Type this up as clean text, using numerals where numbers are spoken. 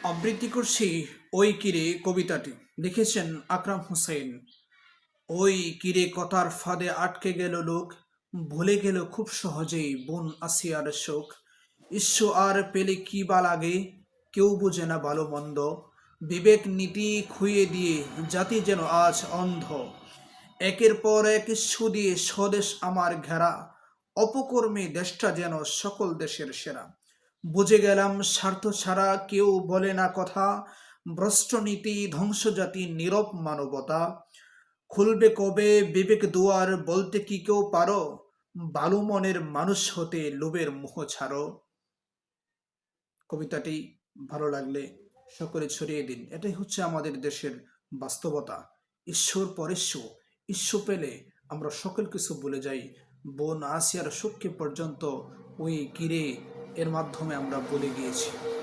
আবৃত্তি করছি ওই কিরে কবিতাটি। লিখেছেন আকরাম হোসেন। ওই কিরে কথার ফাঁদে আটকে গেল লোক, ভুলে গেল খুব সহজেই বোন আসিয়ার শোক। ঈশ্ব আর পেলে কি বা লাগে, কেউ বোঝে না ভালো মন্দ। বিবেক নীতি খুইয়ে দিয়ে জাতি যেন আজ অন্ধ। একের পর এক ইস্যু দিয়ে স্বদেশ আমার ঘেরা, অপকর্মে দেশটা যেন সকল দেশের সেরা। বুঝে গেলাম স্বার্থ ছাড়া কেউ বলে না কথা, ভ্রষ্ট নীতি ধ্বংস জাতি নীরব মানবতা। খুলবে কবে বিবেক দুয়ার, বলতে কি কেউ পারো? ভালো মনের মানুষ হতে লোভের মোহ ছাড়ো। কবিতাটি ভালো লাগলে সকলে ছড়িয়ে দিন। এটাই হচ্ছে আমাদের দেশের বাস্তবতা। ঈশ্বর পরেশ্ব, ঈশ্বর পেলে আমরা সকল কিছু ভুলে যাই। বোন আসিয়ার সুখকে পর্যন্ত ওই কিরে এর মাধ্যমে আমরা বলে গিয়েছি।